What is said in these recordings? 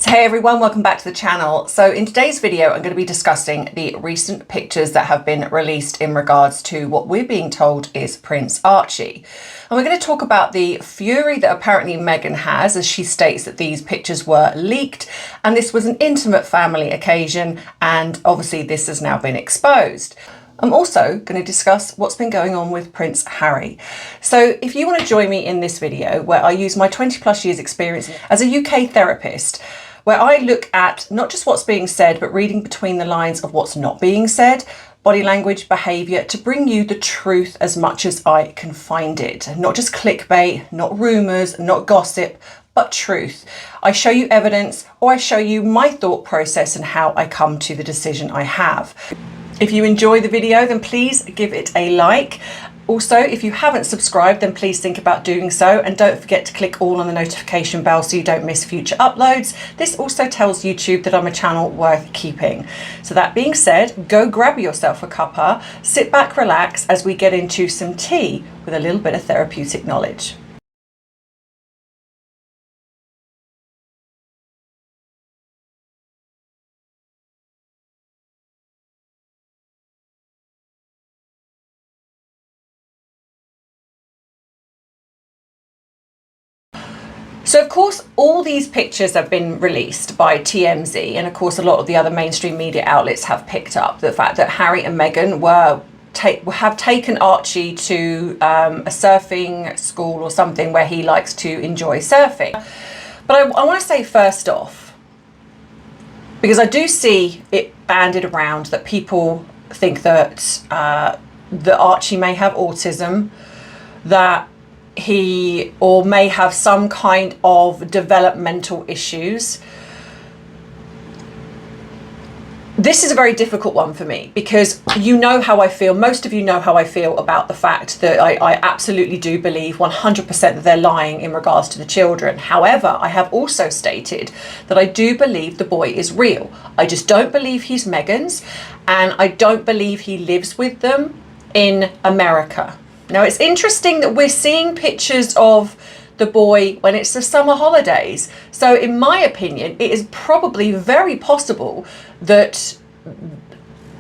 Hey everyone, welcome back to the channel. So in today's video, I'm going to be discussing the recent pictures that have been released in regards to what we're being told is Prince Archie. And we're going to talk about the fury that apparently Meghan has, as she states that these pictures were leaked and this was an intimate family occasion, and obviously this has now been exposed. I'm also going to discuss what's been going on with Prince Harry. So if you want to join me in this video where I use my 20+ years experience as a UK therapist, where I look at not just what's being said, but reading between the lines of what's not being said, body language, behaviour, to bring you the truth as much as I can find it. Not just clickbait, not rumours, not gossip, but truth. I show you evidence, or I show you my thought process and how I come to the decision I have. If you enjoy the video, then please give it a like. Also, if you haven't subscribed, then please think about doing so, and don't forget to click all on the notification bell so you don't miss future uploads. This also tells YouTube that I'm a channel worth keeping. So that being said, go grab yourself a cuppa, sit back, relax as we get into some tea with a little bit of therapeutic knowledge. So of course, all these pictures have been released by TMZ, and of course a lot of the other mainstream media outlets have picked up the fact that Harry and Meghan have taken Archie to a surfing school or something where he likes to enjoy surfing. But I want to say first off, because I do see it bandied around that people think that that Archie may have autism, that he may have some kind of developmental issues. This is a very difficult one for me because you know how I feel. Most of you know how I feel about the fact that I absolutely do believe 100% that they're lying in regards to the children. However, I have also stated that I do believe the boy is real. I just don't believe he's Meghan's, and I don't believe he lives with them in America. Now, it's interesting that we're seeing pictures of the boy when it's the summer holidays. So in my opinion, it is probably very possible that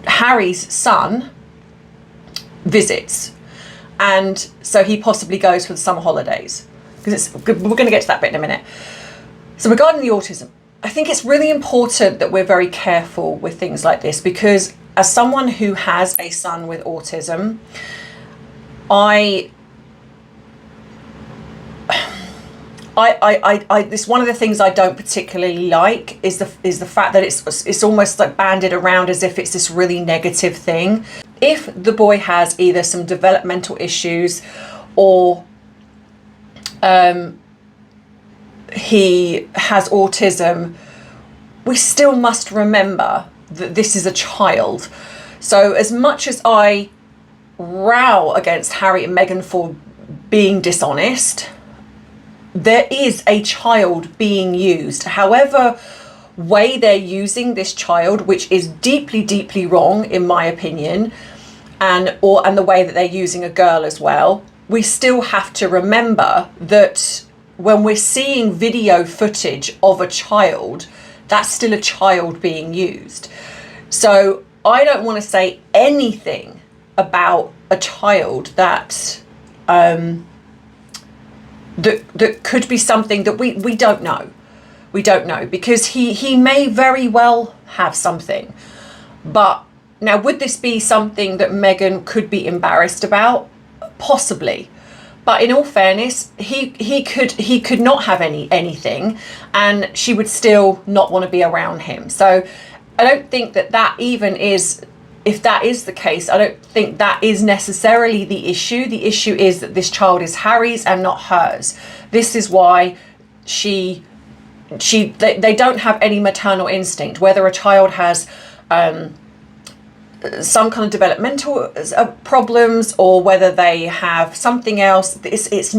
Harry's son visits. And so he possibly goes for the summer holidays. Because we're going to get to that bit in a minute. So regarding the autism, I think it's really important that we're very careful with things like this, because as someone who has a son with autism, this one of the things I don't particularly like is the fact that it's almost like banded around as if it's this really negative thing. If the boy has either some developmental issues or he has autism, we still must remember that this is a child. So as much as I row against Harry and Meghan for being dishonest, there is a child being used. However way they're using this child, which is deeply, deeply wrong in my opinion, and the way that they're using a girl as well, we still have to remember that when we're seeing video footage of a child, that's still a child being used. So I don't want to say anything about a child that that could be something that we don't know. We don't know, because he may very well have something. But now, would this be something that Meghan could be embarrassed about? Possibly. But in all fairness, he could not have anything, and she would still not want to be around him. So I don't think that even is, if that is the case, I don't think that is necessarily the issue. The issue is that this child is Harry's and not hers. This is why they don't have any maternal instinct. Whether a child has some kind of developmental problems or whether they have something else, that's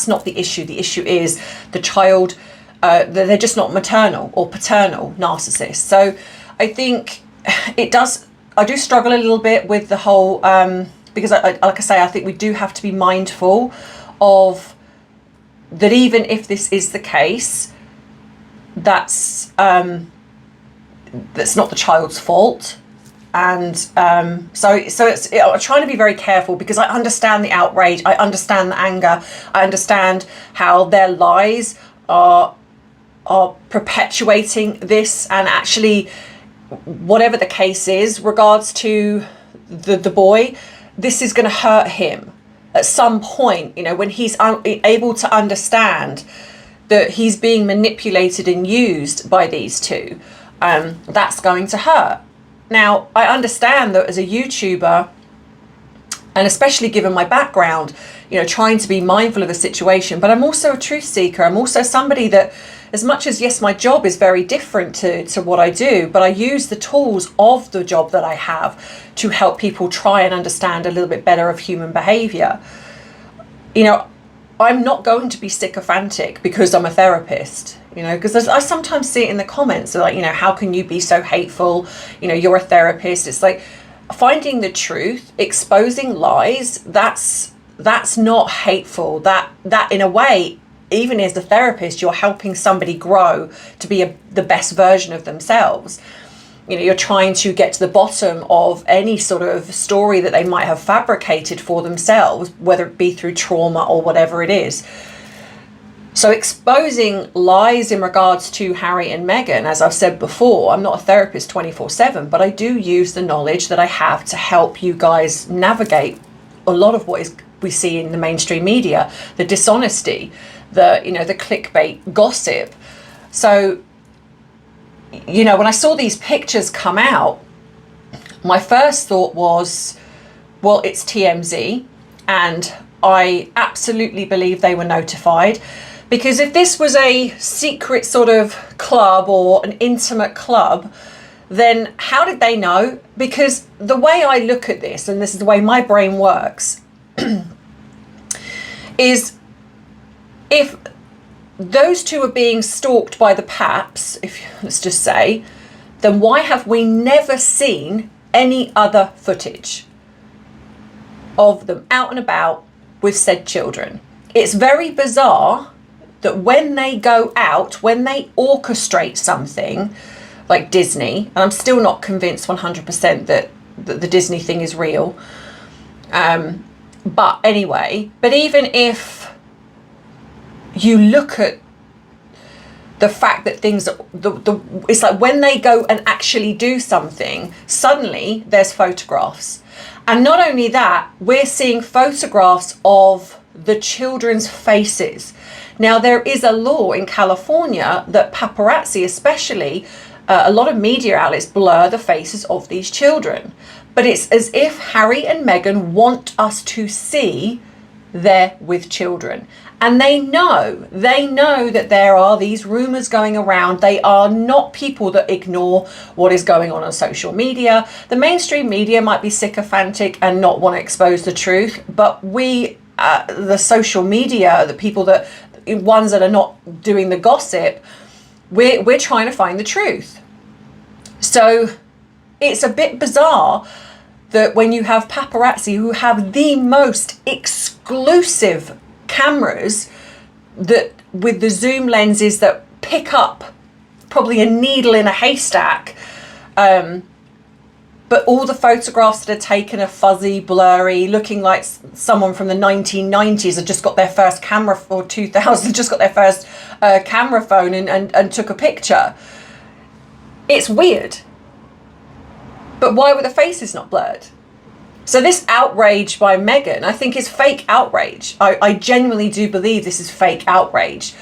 not the issue. The issue is the child, they're just not maternal or paternal narcissists. So I think I do struggle a little bit with the whole, because like I say, I think we do have to be mindful of that. Even if this is the case, that's not the child's fault. And I'm trying to be very careful, because I understand the outrage, I understand the anger, I understand how their lies are perpetuating this, and actually, whatever the case is, regards to the boy, this is going to hurt him at some point, you know, when he's able to understand that he's being manipulated and used by these two. That's going to hurt. Now, I understand that as a YouTuber, and especially given my background, you know, trying to be mindful of the situation, but I'm also a truth seeker. I'm also somebody that, as much as, yes, my job is very different to what I do, but I use the tools of the job that I have to help people try and understand a little bit better of human behavior. You know, I'm not going to be sycophantic because I'm a therapist, you know, because I sometimes see it in the comments, like, you know, how can you be so hateful? You know, you're a therapist. It's like, finding the truth, exposing lies, that's not hateful. That in a way, even as a therapist, you're helping somebody grow to be the best version of themselves. You know, you're trying to get to the bottom of any sort of story that they might have fabricated for themselves, whether it be through trauma or whatever it is. So exposing lies in regards to Harry and Meghan, as I've said before, I'm not a therapist 24/7, but I do use the knowledge that I have to help you guys navigate a lot of what we see in the mainstream media, the dishonesty, the clickbait gossip. So, you know, when I saw these pictures come out, my first thought was, well, it's TMZ, and I absolutely believe they were notified. Because if this was a secret sort of club or an intimate club, then how did they know? Because the way I look at this, and this is the way my brain works, is if those two are being stalked by the paps, let's just say, then why have we never seen any other footage of them out and about with said children? It's very bizarre that when they go out, when they orchestrate something like Disney, and I'm still not convinced 100% that the Disney thing is real. But anyway, but even if you look at the fact that things, it's like when they go and actually do something, suddenly there's photographs. And not only that, we're seeing photographs of the children's faces. Now, there is a law in California that paparazzi, especially a lot of media outlets, blur the faces of these children. But it's as if Harry and Meghan want us to see they're with children. And they know that there are these rumors going around. They are not people that ignore what is going on social media. The mainstream media might be sycophantic and not want to expose the truth, but we, the social media, the people that, ones that are not doing the gossip, we're trying to find the truth. So it's a bit bizarre that when you have paparazzi who have the most exclusive cameras, that with the zoom lenses that pick up probably a needle in a haystack, but all the photographs that are taken are fuzzy, blurry, looking like someone from the 1990s had just got their first camera, or 2000, just got their first camera phone and took a picture. It's weird. But why were the faces not blurred? So this outrage by Meghan, I think, is fake outrage. I genuinely do believe this is fake outrage.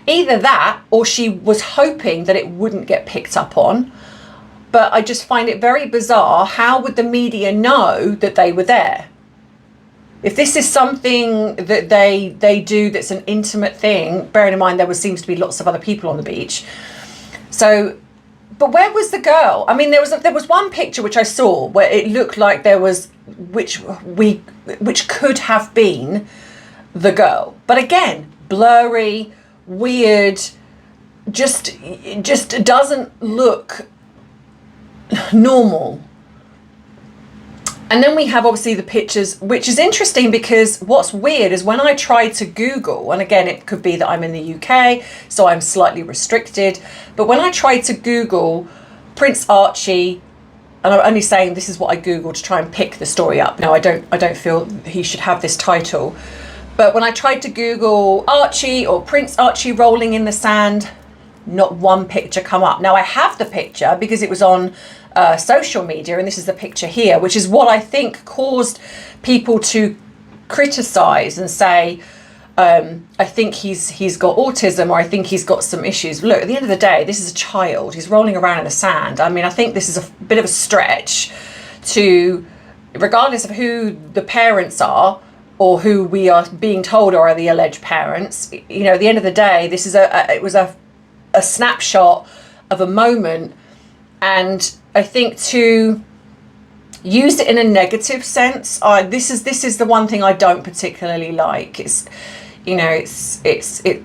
Either that, or she was hoping that it wouldn't get picked up on. But I just find it very bizarre. How would the media know that they were there? If this is something that they do that's an intimate thing, bearing in mind seems to be lots of other people on the beach. So, but where was the girl? I mean, there was one picture which I saw where it looked like there was, which could have been the girl. But again, blurry, weird, just doesn't look normal. And then we have obviously the pictures, which is interesting because what's weird is when I tried to Google, and again, it could be that I'm in the UK, so I'm slightly restricted, but when I tried to Google Prince Archie, and I'm only saying this is what I Googled to try and pick the story up. No, I don't feel he should have this title. But when I tried to Google Archie or Prince Archie rolling in the sand, not one picture come up. Now I have the picture because it was on social media, and this is the picture here, which is what I think caused people to criticize and say, I think he's got autism, or I think he's got some issues. Look, at the end of the day, this is a child. He's rolling around in the sand. I mean, I think this is a bit of a stretch to, regardless of who the parents are or who we are being told are the alleged parents, you know, at the end of the day, this is it was a snapshot of a moment. And I think to use it in a negative sense, this is the one thing I don't particularly like. It's, you know,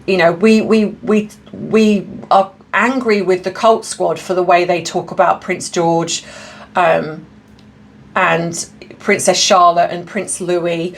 you know, we are angry with the Cult Squad for the way they talk about Prince George, and Princess Charlotte and Prince Louis.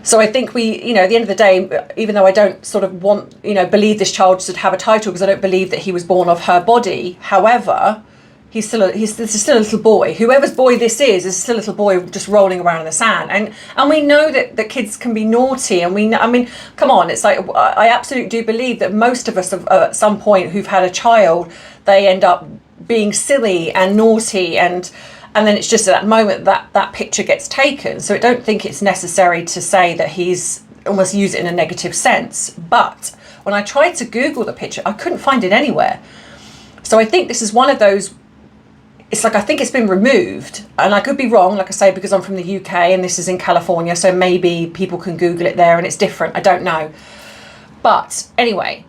So I think we, you know, at the end of the day, even though I don't sort of want, you know, believe this child should have a title because I don't believe that he was born of her body. However, he's still a little boy. Whoever's boy this is still a little boy just rolling around in the sand. And we know that kids can be naughty. And we know, I mean, come on, it's like, I absolutely do believe that most of us have, at some point who've had a child, they end up being silly and naughty, and then it's just at that moment that picture gets taken. So I don't think it's necessary to say that he's almost use it in a negative sense. But when I tried to Google the picture, I couldn't find it anywhere. So I think this is one of those, it's like, I think it's been removed, and I could be wrong, like I say, because I'm from the UK and this is in California. So maybe people can Google it there and it's different. I don't know. But anyway,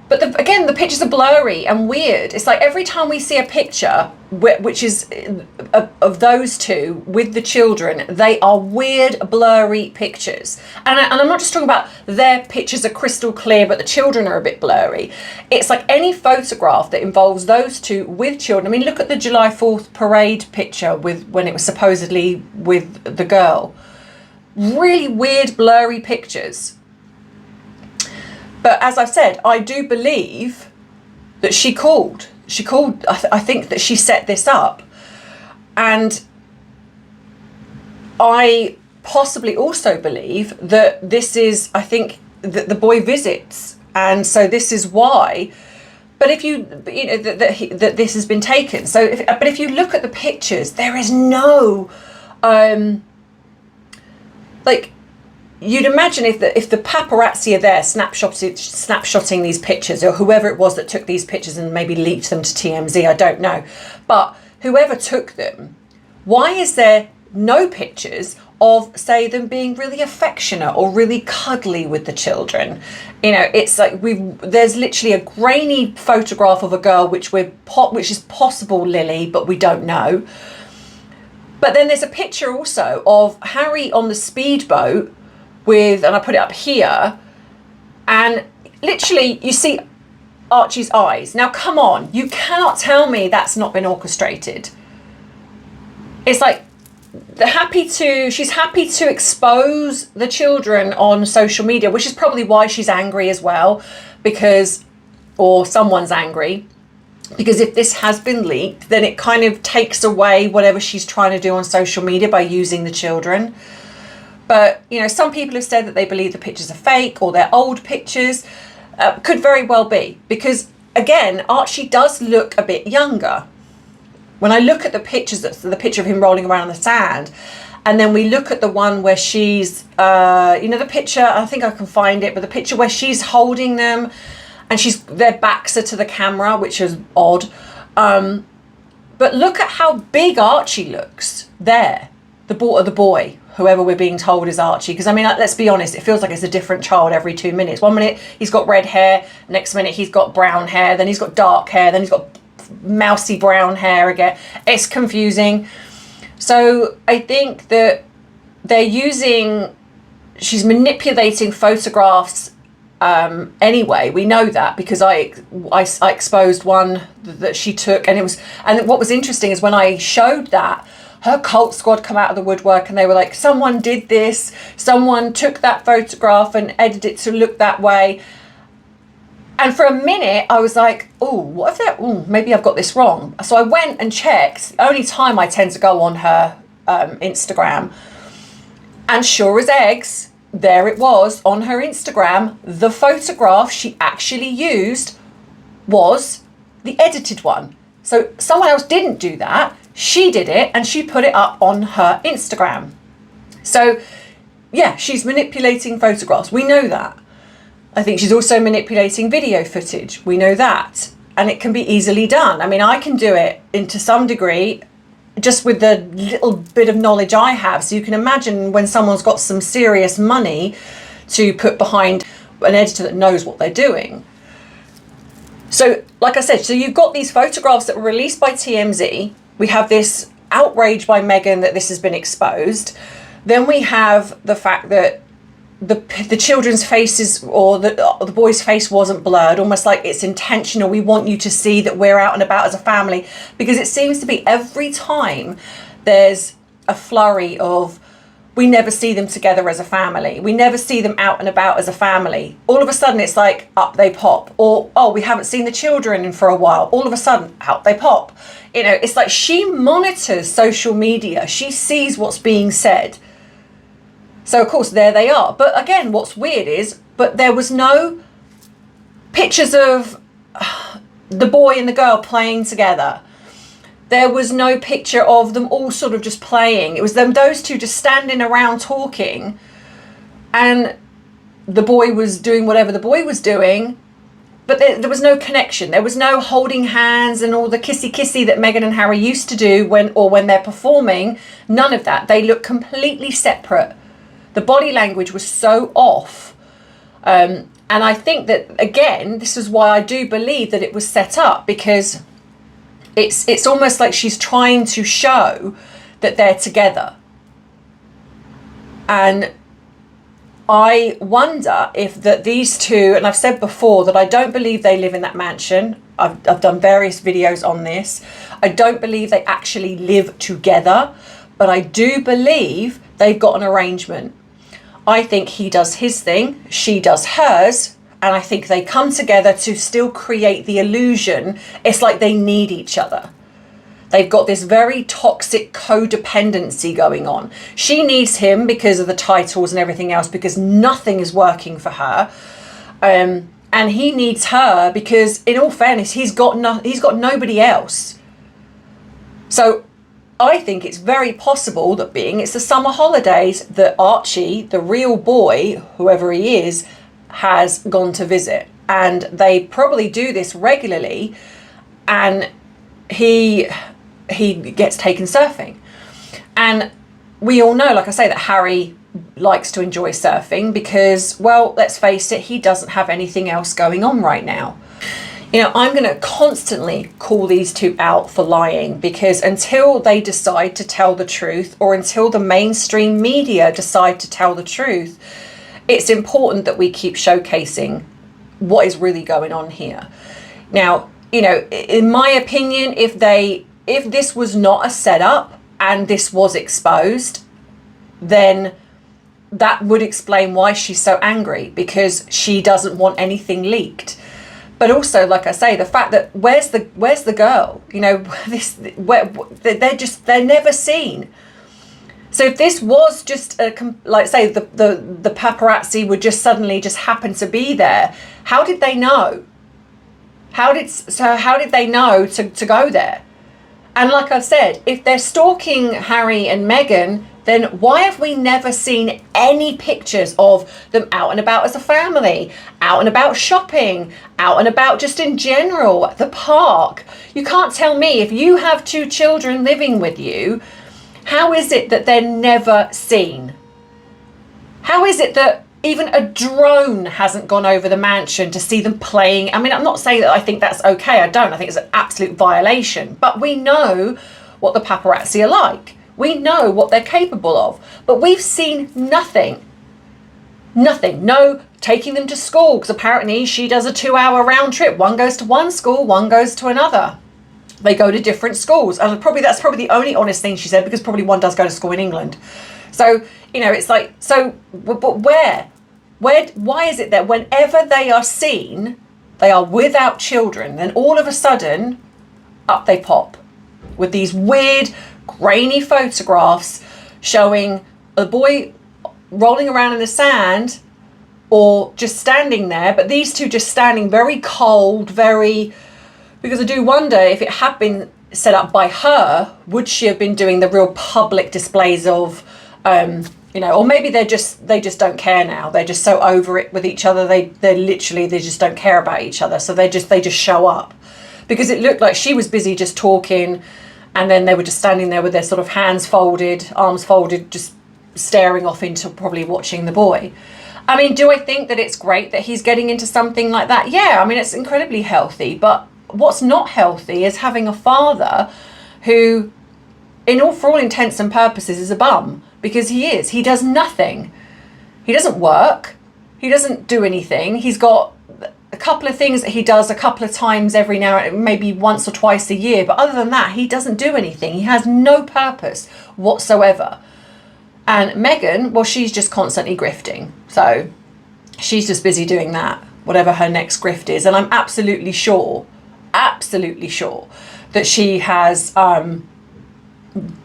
but again, the pictures are blurry and weird. It's like every time we see a picture, which is of those two with the children, they are weird, blurry pictures. And I'm not just talking about their pictures are crystal clear, but the children are a bit blurry. It's like any photograph that involves those two with children. I mean, look at the July 4th parade picture when it was supposedly with the girl. Really weird, blurry pictures. But as I've said, I do believe that she called. I think that she set this up. And I possibly also believe that this is, I think, that the boy visits. And so this is why. But if you know, that this has been taken. So, but if you look at the pictures, there is no, like, you'd imagine if the paparazzi are there snapshotting these pictures, or whoever it was that took these pictures and maybe leaked them to TMZ, I don't know. But whoever took them, why is there no pictures of, say, them being really affectionate or really cuddly with the children? You know, it's like there's literally a grainy photograph of a girl, which is possible Lily, but we don't know. But then there's a picture also of Harry on the speedboat with, and I put it up here, and literally you see Archie's eyes. Now, come on, you cannot tell me that's not been orchestrated. It's like she's happy to expose the children on social media, which is probably why she's angry as well, or someone's angry, because if this has been leaked, then it kind of takes away whatever she's trying to do on social media by using the children. But, you know, some people have said that they believe the pictures are fake or they're old pictures. Could very well be. Because, again, Archie does look a bit younger. When I look at the pictures, that's the picture of him rolling around in the sand, and then we look at the one where she's, you know, the picture, I think I can find it, but the picture where she's holding them and their backs are to the camera, which is odd. But look at how big Archie looks there. The boy, whoever we're being told is Archie. Because, I mean, let's be honest, it feels like it's a different child every 2 minutes. 1 minute he's got red hair, next minute he's got brown hair, then he's got dark hair, then he's got mousy brown hair again. It's confusing. So I think that she's manipulating photographs anyway. We know that because I exposed one that she took, and what was interesting is when I showed that, her cult squad come out of the woodwork and they were like, someone did this, someone took that photograph and edited it to look that way. And for a minute I was like, oh, what if that, maybe I've got this wrong. So I went and checked. Only time I tend to go on her Instagram, and sure as eggs, there it was on her Instagram. The photograph she actually used was the edited one. So someone else didn't do that. She did it and she put it up on her Instagram. So yeah, she's manipulating photographs. We know that. I think she's also manipulating video footage. We know that. And it can be easily done. I mean, I can do it to some degree just with the little bit of knowledge I have. So you can imagine when someone's got some serious money to put behind an editor that knows what they're doing. So like I said, so you've got these photographs that were released by TMZ. We have this outrage by Meghan that this has been exposed. Then we have the fact that the children's faces, or the boy's face, wasn't blurred, almost like it's intentional. We want you to see that we're out and about as a family, because it seems to be every time there's a flurry of, we never see them together as a family, we never see them out and about as a family, all of a sudden it's like up they pop. Or, oh, we haven't seen the children for a while, all of a sudden out they pop. You know, it's like she monitors social media, she sees what's being said. So of course there they are. But again, what's weird is, but there was no pictures of the boy and the girl playing together. There was no picture of them all sort of just playing. It was those two just standing around talking, and the boy was doing whatever the boy was doing, but there was no connection. There was no holding hands and all the kissy that Meghan and Harry used to do when they're performing. None of that. They look completely separate. The body language was so off. And I think that, again, this is why I do believe that it was set up, because it's almost like she's trying to show that they're together. And I wonder if that these two, and I've said before that I don't believe they live in that mansion. I've done various videos on this. I don't believe they actually live together, but I do believe they've got an arrangement. I think he does his thing, she does hers, and I think they come together to still create the illusion. It's like they need each other. They've got this very toxic codependency going on. She needs him because of the titles and everything else, because nothing is working for her. And he needs her because, in all fairness, he's got nobody else. So I think it's very possible that, being it's the summer holidays, that Archie, the real boy, whoever he is, has gone to visit. And they probably do this regularly, and he gets taken surfing. And we all know, like I say, that Harry likes to enjoy surfing because, well, let's face it, he doesn't have anything else going on right now. You know, I'm going to constantly call these two out for lying, because until they decide to tell the truth, or until the mainstream media decide to tell the truth, it's important that we keep showcasing what is really going on here. Now, you know, in my opinion, if this was not a setup and this was exposed, then that would explain why she's so angry, because she doesn't want anything leaked. But also, like I say, the fact that where's the girl? You know, they're never seen. So if this was just like say the paparazzi would just suddenly just happen to be there, how did they know? How did they know to go there? And like I said, if they're stalking Harry and Meghan, then why have we never seen any pictures of them out and about as a family, out and about shopping, out and about just in general, at the park? You can't tell me, if you have two children living with you, how is it that they're never seen? How is it that even a drone hasn't gone over the mansion to see them playing? I mean, I'm not saying that I think that's okay. I don't. I think it's an absolute violation. But we know what the paparazzi are like. We know what they're capable of. But we've seen nothing. Nothing. No taking them to school, because apparently she does a 2-hour round trip. One goes to one school, one goes to another. They go to different schools, and that's probably the only honest thing she said, because probably one does go to school in England. So, you know, it's like, so, but why is it that whenever they are seen, they are without children, then all of a sudden, up they pop with these weird, grainy photographs showing a boy rolling around in the sand or just standing there, but these two just standing very cold, because I do wonder if it had been set up by her, would she have been doing the real public displays of, you know, or maybe they just don't care now. They're just so over it with each other. They just don't care about each other. So they just show up, because it looked like she was busy just talking, and then they were just standing there with their sort of hands folded, arms folded, just staring off into probably watching the boy. I mean, do I think that it's great that he's getting into something like that? Yeah, I mean, it's incredibly healthy, but what's not healthy is having a father who, for all intents and purposes, is a bum, because he does nothing. He doesn't work. He doesn't do anything. He's got a couple of things that he does a couple of times every now, maybe once or twice a year. But other than that, he doesn't do anything. He has no purpose whatsoever. And Meghan, well, she's just constantly grifting. So she's just busy doing that, whatever her next grift is. And I'm absolutely sure that she has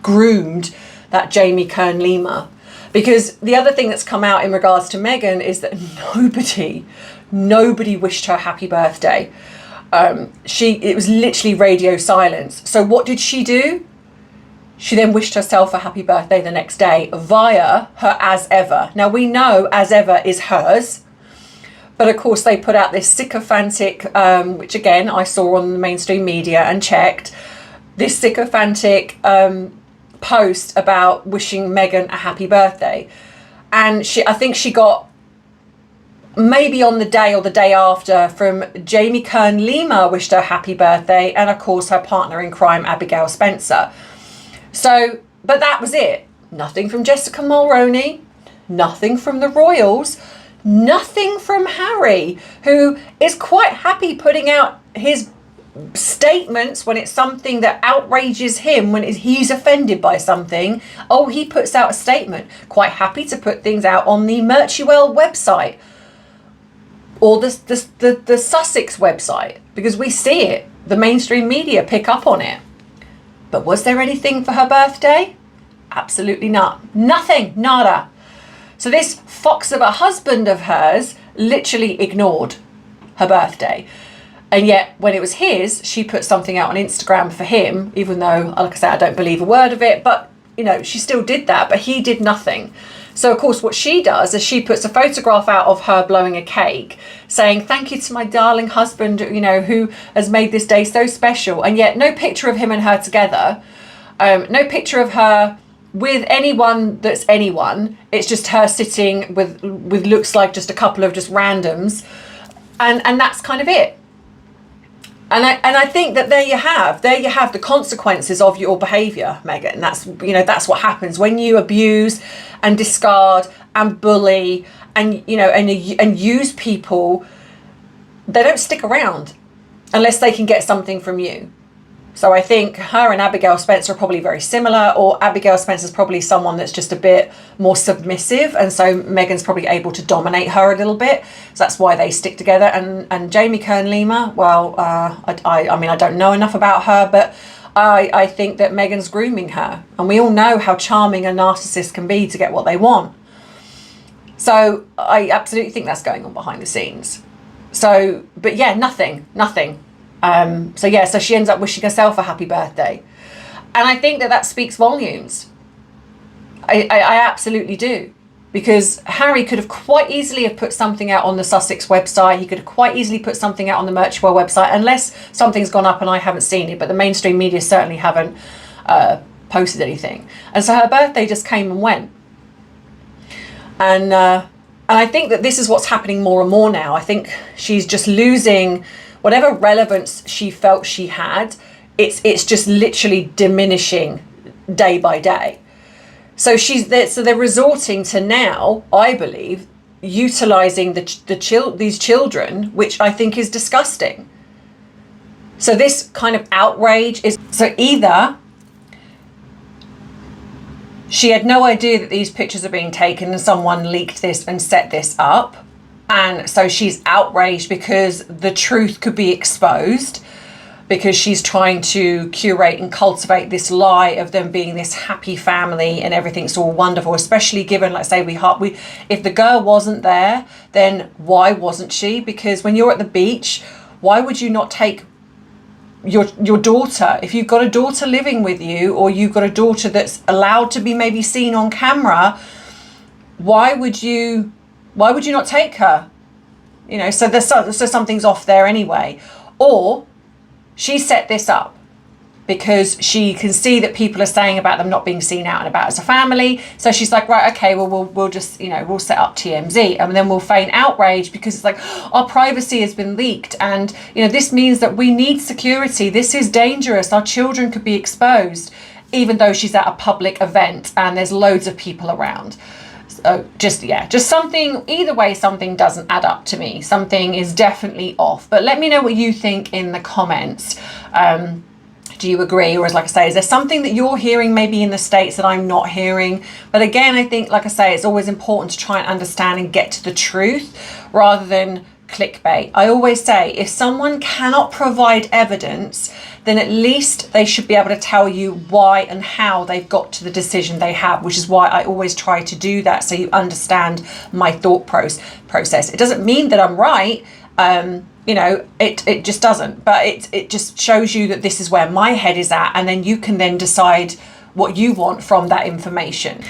groomed that Jamie Kern-Lima. Because the other thing that's come out in regards to Meghan is that nobody wished her happy birthday. It was literally radio silence. So what did she do? She then wished herself a happy birthday the next day via her As Ever. Now we know As Ever is hers, but of course they put out this sycophantic, which again I saw on the mainstream media and checked, this sycophantic post about wishing Meghan a happy birthday. And I think she got, maybe on the day or the day after, from Jamie Kern-Lima wished her happy birthday, and of course her partner in crime Abigail Spencer. So, but that was it. Nothing from Jessica Mulroney, nothing from the royals, nothing from Harry, who is quite happy putting out his statements when it's something that outrages him, when he's offended by something. Oh, he puts out a statement. Quite happy to put things out on the Merchywell website or the Sussex website, because we see it. The mainstream media pick up on it. But was there anything for her birthday? Absolutely not. Nothing. Nada. So this fox of a husband of hers literally ignored her birthday. And yet when it was his, she put something out on Instagram for him, even though, like I said, I don't believe a word of it. But, you know, she still did that, but he did nothing. So, of course, what she does is she puts a photograph out of her blowing a cake, saying, thank you to my darling husband, you know, who has made this day so special. And yet no picture of him and her together. No picture of her with anyone that's anyone. It's just her sitting with looks like just a couple of just randoms. And that's kind of it. And I think that there you have the consequences of your behaviour, Meghan. And that's what happens when you abuse and discard and bully and use people. They don't stick around unless they can get something from you. So I think her and Abigail Spencer are probably very similar, or Abigail Spencer's probably someone that's just a bit more submissive, and so Meghan's probably able to dominate her a little bit. So that's why they stick together. And Jamie Kern-Lima, well, I mean, I don't know enough about her, but I think that Meghan's grooming her. And we all know how charming a narcissist can be to get what they want. So I absolutely think that's going on behind the scenes. So, but yeah, nothing. So she ends up wishing herself a happy birthday. And I think that speaks volumes. I absolutely do. Because Harry could have quite easily have put something out on the Sussex website. He could have quite easily put something out on the Merchywell website, unless something's gone up and I haven't seen it. But the mainstream media certainly haven't posted anything. And so her birthday just came and went. And I think that this is what's happening more and more now. I think she's just losing whatever relevance she felt she had. It's just literally diminishing day by day. So they're resorting to now, I believe, utilizing these children, which I think is disgusting. So this kind of outrage is, so either she had no idea that these pictures are being taken and someone leaked this and set this up, and so she's outraged because the truth could be exposed, because she's trying to curate and cultivate this lie of them being this happy family and everything's all wonderful, especially given, let's say, if the girl wasn't there, then why wasn't she? Because when you're at the beach, why would you not take your daughter? If you've got a daughter living with you, or you've got a daughter that's allowed to be maybe seen on camera, why would you not take her? You know, so something's off there anyway. Or she set this up because she can see that people are saying about them not being seen out and about as a family. So she's like, right, okay, well, we'll just, you know, we'll set up TMZ, and then we'll feign outrage because it's like, our privacy has been leaked, and, you know, this means that we need security. This is dangerous. Our children could be exposed, even though she's at a public event and there's loads of people around. Just something, either way, something doesn't add up to me. Something is definitely off. But let me know what you think in the comments. Do you agree? Or, as like I say, is there something that you're hearing maybe in the States that I'm not hearing? But again, I think, like I say, it's always important to try and understand and get to the truth rather than clickbait. I always say, if someone cannot provide evidence, then at least they should be able to tell you why and how they've got to the decision they have, which is why I always try to do that, so you understand my thought process. It doesn't mean that I'm right. You know, it just doesn't, but it just shows you that this is where my head is at, and then you can then decide what you want from that information.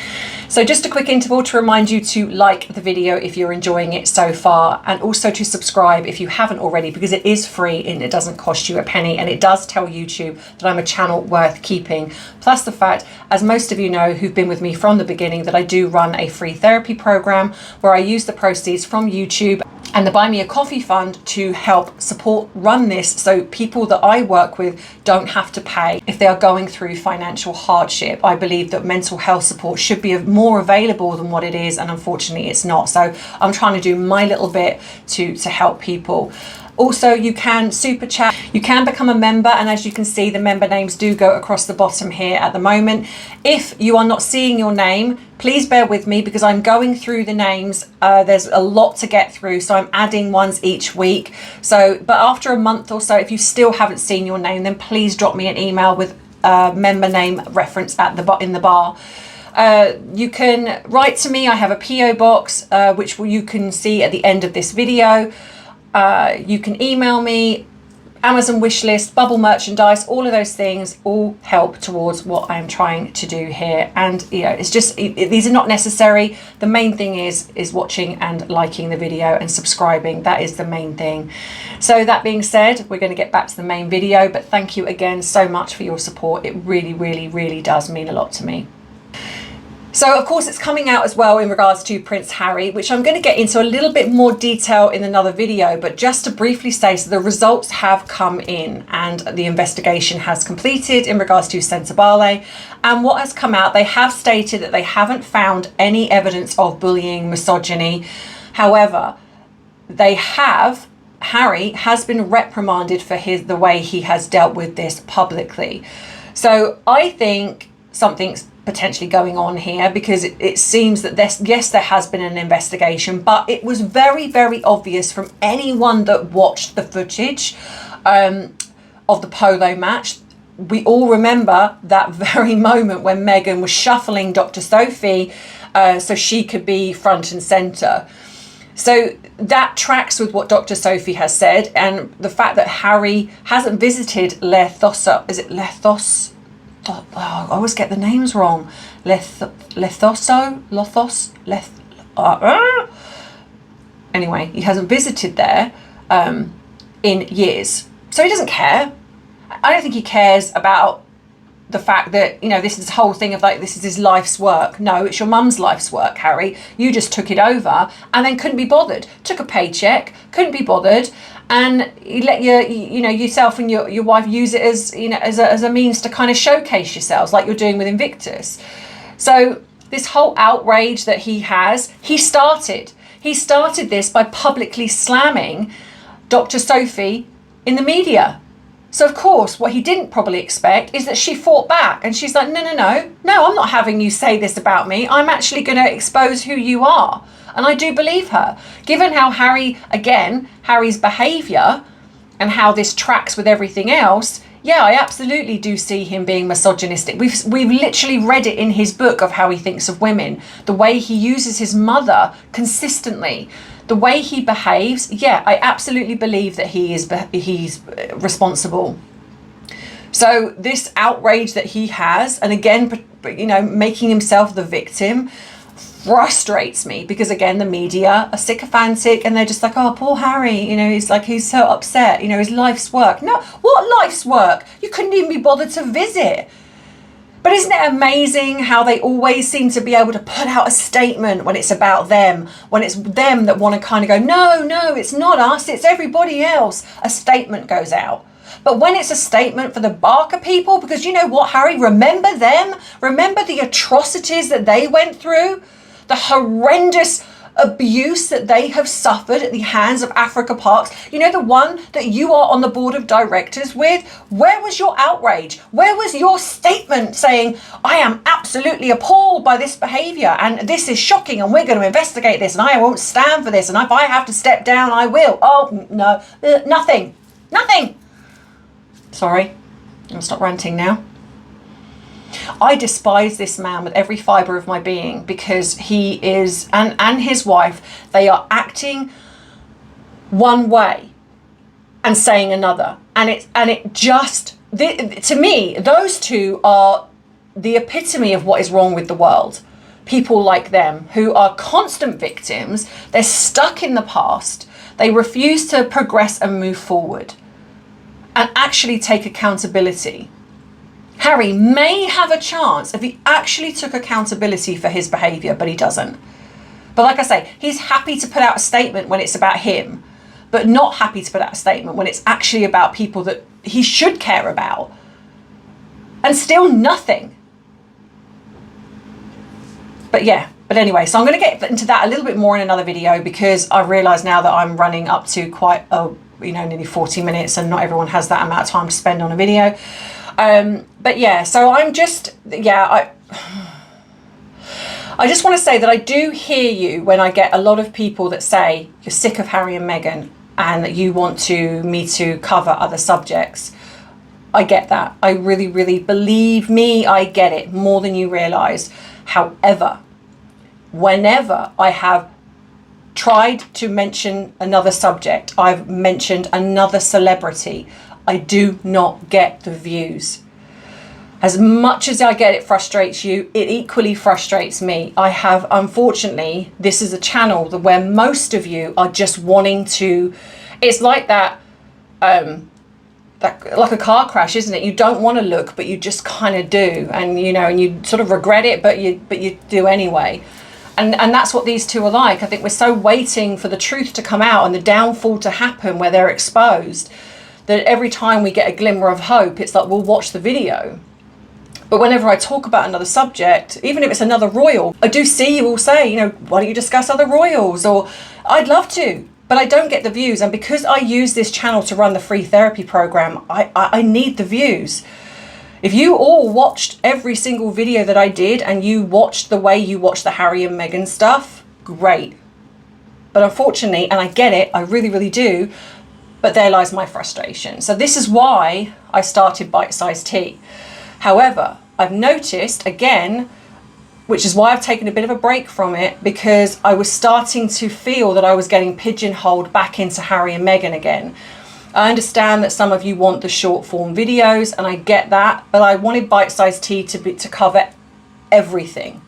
So just a quick interval to remind you to like the video if you're enjoying it so far, and also to subscribe if you haven't already, because it is free and it doesn't cost you a penny, and it does tell YouTube that I'm a channel worth keeping. Plus the fact, as most of you know who've been with me from the beginning, that I do run a free therapy program where I use the proceeds from YouTube and the Buy Me a Coffee Fund to help support run this, so people that I work with don't have to pay if they are going through financial hardship. I believe that mental health support should be more available than what it is, and unfortunately it's not. So I'm trying to do my little bit to help people. Also, you can super chat, you can become a member, and as you can see, the member names do go across the bottom here at the moment. If you are not seeing your name, please bear with me because I'm going through the names. There's a lot to get through, so I'm adding ones each week. So, but after a month or so, if you still haven't seen your name, then please drop me an email with member name reference at in the bar. You can write to me. I have a PO box, which you can see at the end of this video. You can email me, Amazon wishlist, bubble merchandise, all of those things all help towards what I'm trying to do here. And you know, it's just, these are not necessary. The main thing is watching and liking the video and subscribing. That is the main thing. So that being said, we're going to get back to the main video, but thank you again so much for your support. It really, really, really does mean a lot to me. So of course it's coming out as well in regards to Prince Harry, which I'm going to get into a little bit more detail in another video, but just to briefly say, so the results have come in and the investigation has completed in regards to Sensible, and what has come out, they have stated that they haven't found any evidence of bullying, misogyny. However, Harry has been reprimanded for the way he has dealt with this publicly. So I think something's potentially going on here, because it seems that yes, there has been an investigation, but it was very, very obvious from anyone that watched the footage of the polo match. We all remember that very moment when Meghan was shuffling Dr. Sophie so she could be front and center. So that tracks with what Dr. Sophie has said, and the fact that Harry hasn't visited Lethosa, is it Lethos? Oh, I always get the names wrong. Anyway, he hasn't visited there in years, so he doesn't care. I don't think he cares about the fact that, you know, this is this whole thing of like, this is his life's work. No, it's your mum's life's work, Harry. You just took it over and then couldn't be bothered. Took a paycheck, couldn't be bothered, and you let yourself and your wife use it as, you know, as a means to kind of showcase yourselves, like you're doing with Invictus. So this whole outrage that he started this by publicly slamming Dr. Sophie in the media. So of course, what he didn't probably expect is that she fought back, and she's like, no, I'm not having you say this about me. I'm actually going to expose who you are. And I do believe her, given how Harry's behaviour and how this tracks with everything else. Yeah, I absolutely do see him being misogynistic. We've literally read it in his book of how he thinks of women, the way he uses his mother consistently, the way he behaves. Yeah, I absolutely believe that he's responsible. So this outrage that he has, and again, making himself the victim, frustrates me, because again, the media are sycophantic and they're just like, oh, poor Harry, he's so upset, his life's work. No, what life's work? You couldn't even be bothered to visit. But isn't it amazing how they always seem to be able to put out a statement when it's about them, when it's them that want to kind of go, no, it's not us, it's everybody else. A statement goes out. But when it's a statement for the Barker people, because you know what, Harry, remember them? Remember the atrocities that they went through? The horrendous abuse that they have suffered at the hands of Africa Parks. The one that you are on the board of directors with. Where was your outrage? Where was your statement saying, I am absolutely appalled by this behaviour and this is shocking and we're going to investigate this and I won't stand for this and if I have to step down, I will. Oh, no, nothing. Sorry, I'll stop ranting now. I despise this man with every fibre of my being, because he is, and his wife, they are acting one way and saying another. To me, those two are the epitome of what is wrong with the world. People like them who are constant victims, they're stuck in the past, they refuse to progress and move forward and actually take accountability. Harry may have a chance if he actually took accountability for his behaviour, but he doesn't. But like I say, he's happy to put out a statement when it's about him, but not happy to put out a statement when it's actually about people that he should care about. And still nothing. But anyway, so I'm going to get into that a little bit more in another video, because I realise now that I'm running up to quite nearly 40 minutes and not everyone has that amount of time to spend on a video. So I'm just, I just want to say that I do hear you when I get a lot of people that say you're sick of Harry and Meghan and that you want me to cover other subjects. I get that. I really, really, believe me, I get it more than you realise. However, whenever I have tried to mention another subject, I've mentioned another celebrity, I do not get the views. As much as I get it frustrates you, it equally frustrates me. Unfortunately, this is a channel where most of you are just wanting to, it's like that like a car crash, isn't it? You don't want to look, but you just kind of do. And, and you sort of regret it, but you do anyway. And that's what these two are like. I think we're so waiting for the truth to come out and the downfall to happen where they're exposed, that every time we get a glimmer of hope, it's like, we'll watch the video. But whenever I talk about another subject, even if it's another royal, I do see you all say, why don't you discuss other royals? Or I'd love to, but I don't get the views. And because I use this channel to run the free therapy program, I need the views. If you all watched every single video that I did and you watched the way you watched the Harry and Meghan stuff, great. But unfortunately, and I get it, I really, really do, but there lies my frustration. So this is why I started Bite-Sized Tea. However, I've noticed again, which is why I've taken a bit of a break from it, because I was starting to feel that I was getting pigeonholed back into Harry and Meghan again. I understand that some of you want the short form videos, and I get that, but I wanted Bite-Sized Tea to cover everything.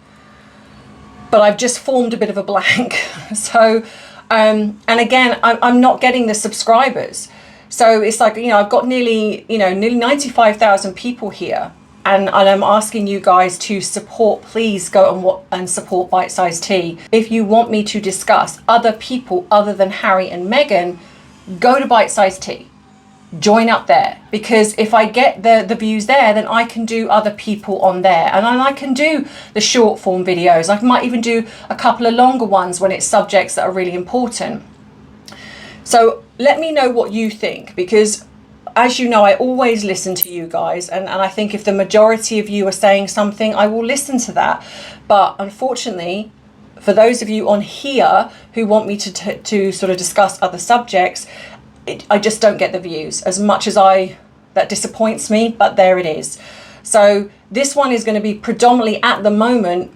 But I've just formed a bit of a blank. So, and again, I'm not getting the subscribers. So it's like, I've got nearly 95,000 people here. And I'm asking you guys to support, please go and support Bite-Sized Tea. If you want me to discuss other people other than Harry and Meghan, go to Bite-Sized Tea. Join up there, because if I get the views there, then I can do other people on there, and I can do the short form videos. I might even do a couple of longer ones when it's subjects that are really important. So let me know what you think, because as you know, I always listen to you guys, and I think if the majority of you are saying something, I will listen to that. But unfortunately, for those of you on here who want me to sort of discuss other subjects, I just don't get the views as much as that disappoints me, but there it is. So this one is going to be predominantly at the moment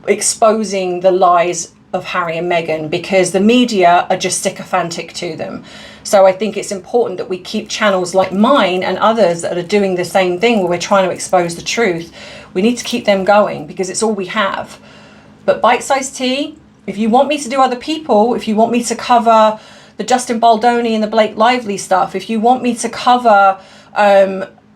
exposing the lies of Harry and Meghan, because the media are just sycophantic to them. So I think it's important that we keep channels like mine and others that are doing the same thing, where we're trying to expose the truth. We need to keep them going because it's all we have. But Bite-Sized Tea, if you want me to do other people, if you want me to cover the Justin Baldoni and the Blake Lively stuff, if you want me to cover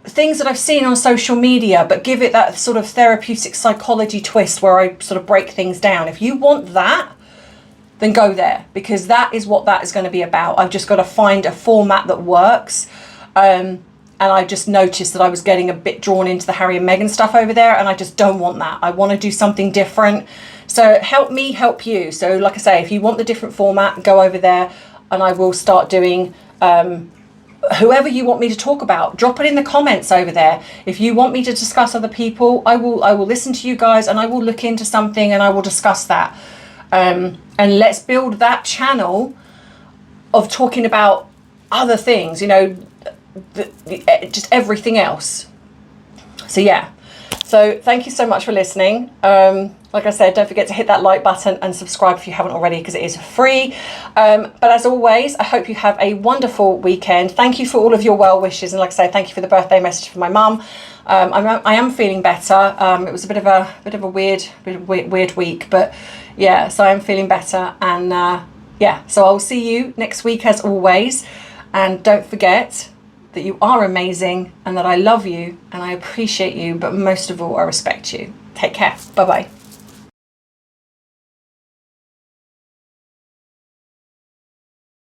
things that I've seen on social media, but give it that sort of therapeutic psychology twist where I sort of break things down, if you want that, then go there, because that is what that is going to be about. I've just got to find a format that works. And I just noticed that I was getting a bit drawn into the Harry and Meghan stuff over there, and I just don't want that. I want to do something different. So help me help you. So like I say, if you want the different format, go over there, and I will start doing whoever you want me to talk about. Drop it in the comments over there. If you want me to discuss other people, I will listen to you guys, and I will look into something and I will discuss that. And let's build that channel of talking about other things, you know, just everything else. So yeah, so thank you so much for listening. Like I said, don't forget to hit that like button and subscribe if you haven't already, because it is free. But as always, I hope you have a wonderful weekend. Thank you for all of your well wishes, and like I say, thank you for the birthday message from my mum. I am feeling better. It was a bit of a weird week, but yeah, so I'm feeling better, and yeah, so I'll see you next week as always. And don't forget that you are amazing, and that I love you and I appreciate you, but most of all, I respect you. Take care. Bye bye.